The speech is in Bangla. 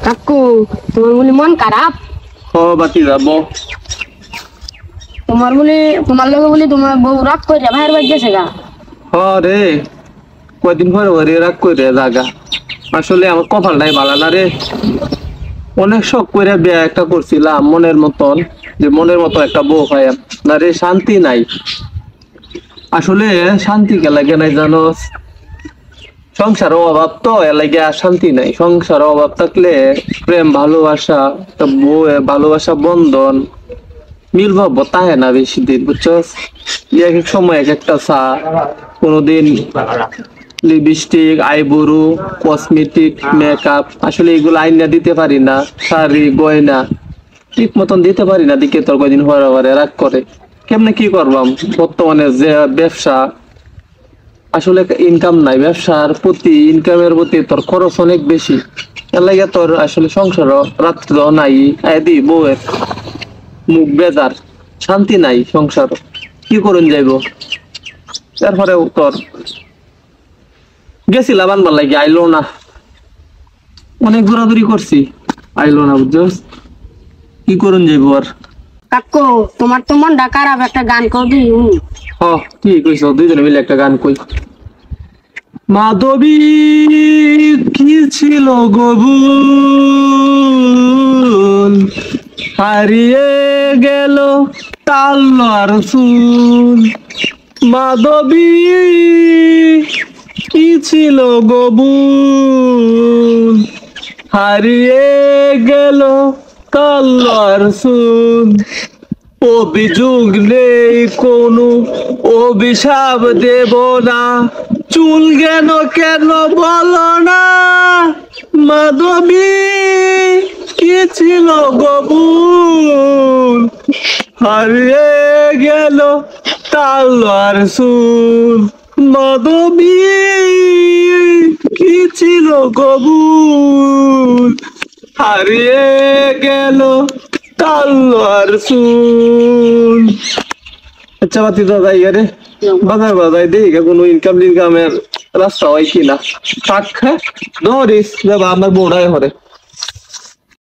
কাকু তোমার বলে মন খারাপ? ও বাতি যাবো। তোমার বলে তোমার লগে বলে তোমার বউ রাগ করে বাইরে বাইর গেছে গা। রে কয়দিন পরে ওরে রাগ করে জাগা। আসলে আমার কপালটাই ভালো না রে। অনেক শখ করে বিয়ে একটা করছিলাম মনের মতন, যে মনের মতো একটা বউ পাই না রে, শান্তি নাই। আসলে শান্তি কে লাগে নাই জানো? সংসার অভাব তো এলাকে আর শান্তি নাই। সংসার অভাব থাকলে প্রেম ভালোবাসা, বউ ভালোবাসা বন্ধন মিল ভাব তাহে না বেশি দিন, বুঝছস? এক এক সময় এক একটা চা, কোনোদিন লিপস্টিক, আইব্রো, কসমেটিক, মেকআপ, আসলে এগুলো আইনা দিতে পারি না। শাড়ি গয়না ঠিক মতন দিতে পারি না, দিকে তোর কয়দিন পরে রাগ করে। কেমনে কি করবাম? বর্তমানে যে ব্যবসা, আসলে ইনকাম নাই, ব্যবসার প্রতি ইনকামের প্রতি তোর খরচ অনেক বেশি। এর লাগে তোর আসলে সংসার রাত্র নাই, এদি বউয়ের মুখ বেজার, শান্তি নাই সংসার। কি করুন যাইব? তারপরে তোর গেছিলাম আনবার লাগে, আইলো না। অনেক ঘোরাঘুরি করছি, আইলো না, বুঝছস? কি করুন যাইব আর? কাকু তোমার তো মনটা খারাপ, একটা গান করবি? হ ঠিক কইছ, দুইজনে মিলে একটা গান কই। মাধবী কি ছিল গবুল, হারিয়ে গেল তাল্লার চুল। মাধবী কি ছিল গবুল, হারিয়ে গেল তাল্লার চুল। অভিযোগ নেই কোনো, অভিশাপ দেব না, চুল কেন কেন বলো না। মাধবী কি ছিল গবুল, হারিয়ে গেল তাল্লার চুল। মাধবী কি ছিল গবুল, হারিয়ে গেল তাল্লার চুল। আচ্ছা বাতি দাদা রে, বাজার বাজার দেখি কোনো ইনকাম টিনকামের রাস্তা হয় কিনা। থাক, ধরিস আমার বউটাই হরে।